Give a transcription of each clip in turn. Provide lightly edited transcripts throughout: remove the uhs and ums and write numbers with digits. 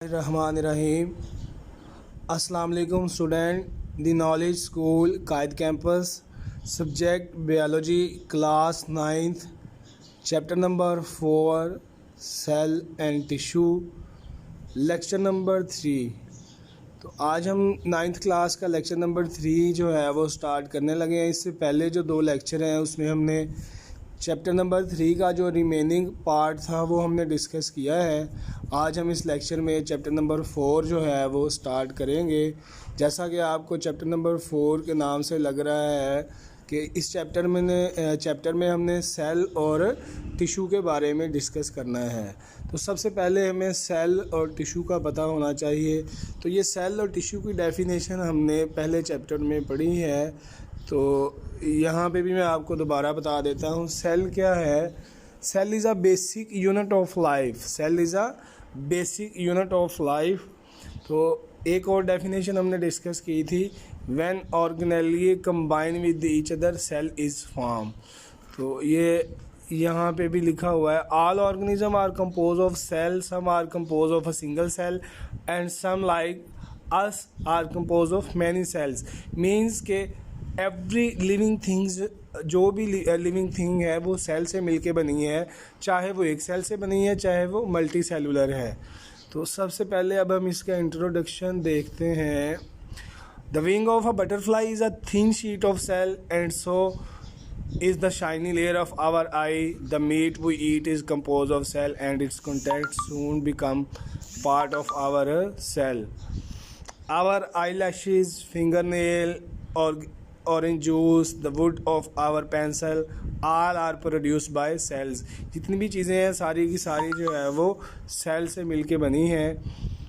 रहमानिर्रहीम। अस्सलाम वालेकुम student. The knowledge school Quaid campus, subject biology, class 9th, chapter number 4 cell and tissue, lecture number 3। तो आज हम 9th class का लेक्चर नंबर 3 जो है वो स्टार्ट करने लगे हैं। इससे पहले जो 2 लेक्चर हैं उसमें हमने चैप्टर नंबर 3 का जो रिमेनिंग पार्ट था वो हमने डिस्कस किया है। आज हम इस लेक्चर में चैप्टर नंबर 4 जो है वो स्टार्ट करेंगे। जैसा कि आपको चैप्टर नंबर 4 के नाम से लग रहा है कि इस चैप्टर में हमने सेल और टिश्यू के बारे में डिस्कस करना है। तो सबसे पहले हमें सेल और टिश्यू का पता होना चाहिए। तो ये सेल और टिश्यू की डेफिनेशन हमने पहले चैप्टर में पढ़ी है, तो यहाँ पे भी मैं आपको दोबारा बता देता हूँ। सेल क्या है? Cell is a basic unit of life. Cell is a basic unit of life. तो एक और डेफिनेशन हमने डिस्कस की थी, when organelle combine with each other cell is form. तो ये यहाँ पे भी लिखा हुआ है, all organism are compose of cell, some are compose of a single cell and some like us are compose of many cells. Means के every living things, जो भी लिविंग थिंग है वो सेल से मिलके बनी है, चाहे वो एक सेल से बनी है चाहे वो मल्टी सेलुलर है। तो सबसे पहले अब हम इसका इंट्रोडक्शन देखते हैं। The wing of a butterfly is a thin sheet of cell and so is the shiny layer of our eye. The meat we eat is composed of cell and its contact soon become part of our cell. Our eyelashes, fingernail, or orange juice, the wood of our pencil, all are produced by cells. जितनी भी चीज़ें हैं सारी की सारी जो है वो सेल से मिलके बनी हैं।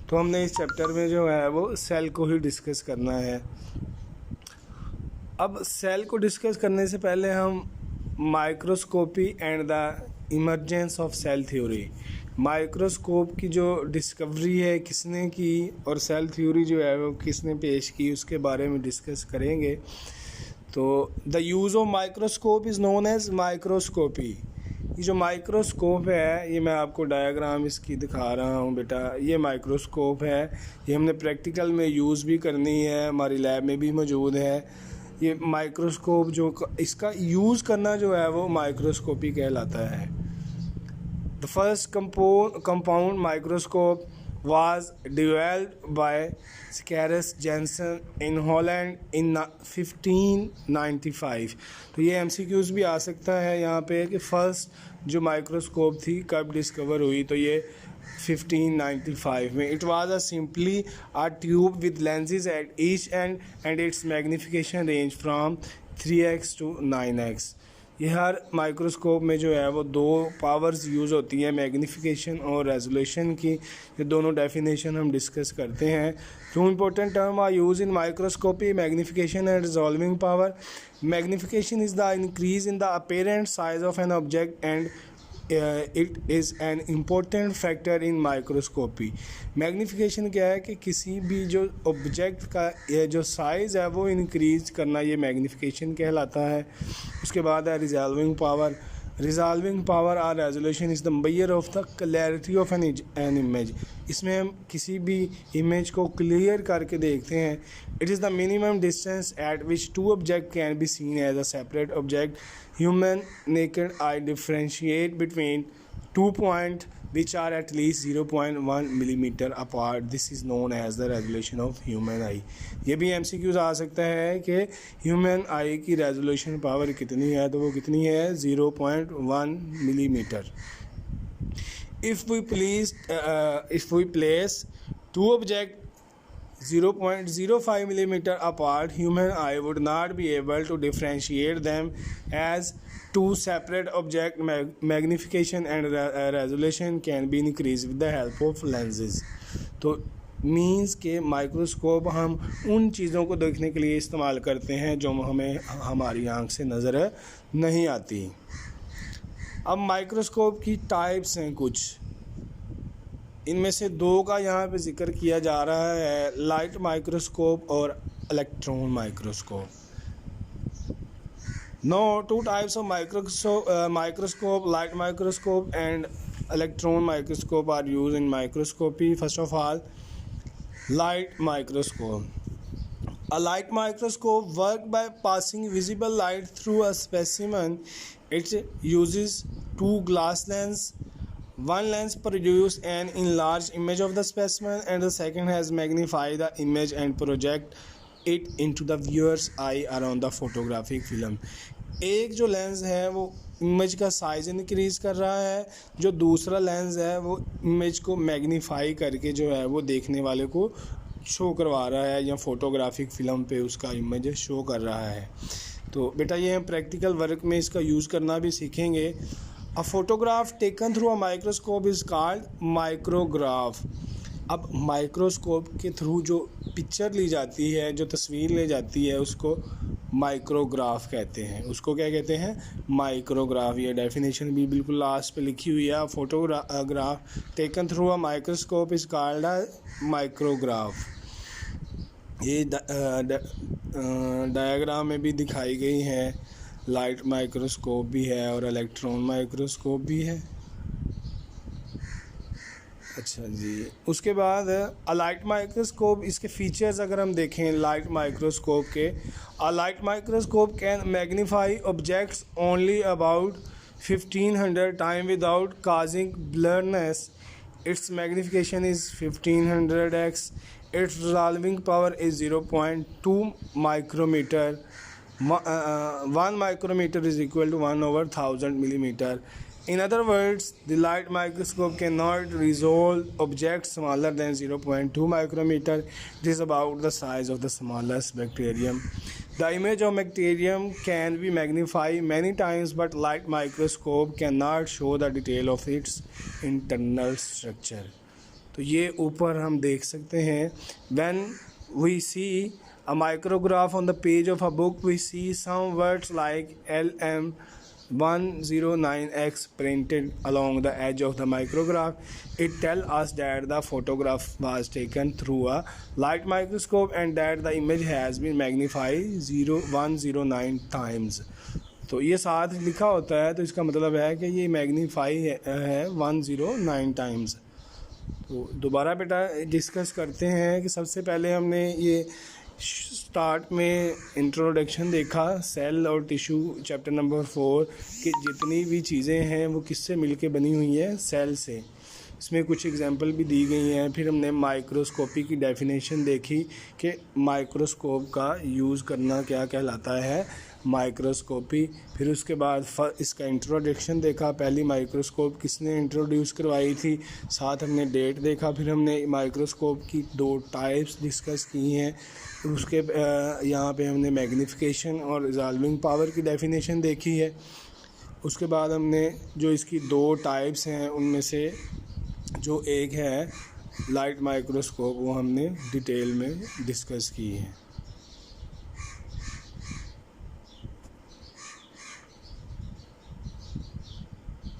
तो हमने इस चैप्टर में जो है वो सेल को ही डिस्कस करना है। अब सेल को डिस्कस करने से पहले हम microscopy and the emergence of cell theory, microscope की जो डिस्कवरी है किसने की और सेल थ्योरी जो है वो किसने पेश की, उसके बारे में डिस्कस करेंगे। तो the use of microscope is known as microscopy. ये जो माइक्रोस्कोप है, ये मैं आपको डायग्राम इसकी दिखा रहा हूँ बेटा। ये माइक्रोस्कोप है, ये हमने प्रैक्टिकल में यूज़ भी करनी है, हमारी लैब में भी मौजूद है। ये माइक्रोस्कोप जो इसका यूज़ करना जो है वो माइक्रोस्कोपी कहलाता है। The first compound microscope was developed by Scaris Jensen in Holland in 1595। तो ये MCQs भी आ सकता है यहाँ पे कि फ़र्स्ट जो माइक्रोस्कोप थी कब डिस्कवर हुई, तो ये 1595 में। It was a simply a tube with lenses at each and it's magnification range from 3x to 9x। ये हर माइक्रोस्कोप में जो है वो 2 पावर्स यूज़ होती हैं, मैग्नीफिकेशन और रेजोल्यूशन की। ये दोनों डेफिनेशन हम डिस्कस करते हैं। 2 important term are use in microscopy, magnification and resolving power. Magnification is the increase in the apparent size of an object and it is an important factor in microscopy. Magnification क्या है कि किसी भी जो object का जो size है वो इंक्रीज करना, ये मैग्नीफिकेशन कहलाता है। उसके बाद है रिजॉल्विंग पावर। रिजॉल्विंग पावर और resolution is the measure of the clarity of an image. इसमें हम किसी भी इमेज को क्लियर करके देखते हैं। It is the minimum distance at which 2 object can be seen as a separate object. Human naked eye differentiate between 2 points which are at least 0.1 millimeter apart. This is known as the resolution of human eye. ये भी MCQs आ सकता है कि human eye की resolution power कितनी है, तो वो कितनी है 0.1 millimeter. If we place 2 objects 0.05 millimeter apart, human eye would not be able to differentiate them as 2 separate objects. Magnification and resolution can be increased with the help of lenses. तो means के microscope हम उन चीज़ों को देखने के लिए इस्तेमाल करते हैं जो हमें हमारी आँख से नज़र नहीं आती। अब माइक्रोस्कोप की टाइप्स हैं कुछ, इनमें से 2 का यहाँ पे जिक्र किया जा रहा है, लाइट माइक्रोस्कोप और electron microscope. No 2 types of microscope, light microscope and electron microscope are used in microscopy? First of all, light microscope. A light microscope works by passing visible light through a specimen. It uses two glass lenses. One lens produces an enlarged image of the specimen and the second has magnified the image and project it into the viewer's eye around the photographic film. एक जो lens है वो image का size increase कर रहा है, जो दूसरा लेंस है वो इमेज को मैग्नीफाई करके जो है वो देखने वाले को शो करवा रहा है या फोटोग्राफिक फिल्म पे उसका इमेज शो कर रहा है। तो बेटा ये हम प्रैक्टिकल वर्क में इसका यूज़ करना भी सीखेंगे। A photograph taken through a microscope is called micrograph. अब माइक्रोस्कोप के थ्रू जो पिक्चर ली जाती है, जो तस्वीर ली जाती है, उसको माइक्रोग्राफ कहते हैं। उसको क्या कहते हैं? माइक्रोग्राफ। ये डेफिनेशन भी बिल्कुल लास्ट पे लिखी हुई है। Photograph taken through a microscope is called a micrograph. ये डायग्राम में भी दिखाई गई है। लाइट माइक्रोस्कोप भी है और इलेक्ट्रॉन माइक्रोस्कोप भी है। अच्छा जी, उसके बाद लाइट माइक्रोस्कोप, इसके फीचर्स अगर हम देखें लाइट माइक्रोस्कोप के, light microscope can magnify objects only about 1500 time without causing blurness. It's magnification is 1500x. Its resolving power is 0.2 micrometer. 1 micrometer is equal to 1/1000 millimeter. In other words, the light microscope cannot resolve objects smaller than 0.2 micrometer. It is about the size of the smallest bacterium. The image of bacterium can be magnified many times, but light microscope cannot show the detail of its internal structure. तो ये ऊपर हम देख सकते हैं। When we see a micrograph on the page of a book, we see some words like LM109X printed along the edge of the micrograph. It tells us that the photograph was taken through a light microscope and that the image has been magnified 109 times. तो ये साथ लिखा होता है तो इसका मतलब है कि ये मैग्नीफाई है 109 टाइम्स। तो दोबारा बेटा डिस्कस करते हैं कि सबसे पहले हमने ये स्टार्ट में इंट्रोडक्शन देखा सेल और टिश्यू चैप्टर नंबर 4 कि जितनी भी चीज़ें हैं वो किससे मिलके बनी हुई है? सेल से। इसमें कुछ एग्जांपल भी दी गई हैं। फिर हमने माइक्रोस्कोपी की डेफिनेशन देखी कि माइक्रोस्कोप का यूज़ करना क्या कहलाता है, माइक्रोस्कोपी। फिर उसके बाद इसका इंट्रोडक्शन देखा, पहली माइक्रोस्कोप किसने इंट्रोड्यूस करवाई थी, साथ हमने डेट देखा। फिर हमने माइक्रोस्कोप की 2 टाइप्स डिस्कस की हैं। उसके यहाँ पे हमने मैग्नीफिकेशन और रिजॉल्विंग पावर की डेफिनेशन देखी है। उसके बाद हमने जो इसकी 2 टाइप्स हैं उनमें से जो एक है लाइट माइक्रोस्कोप, वो हमने डिटेल में डिस्कस की है।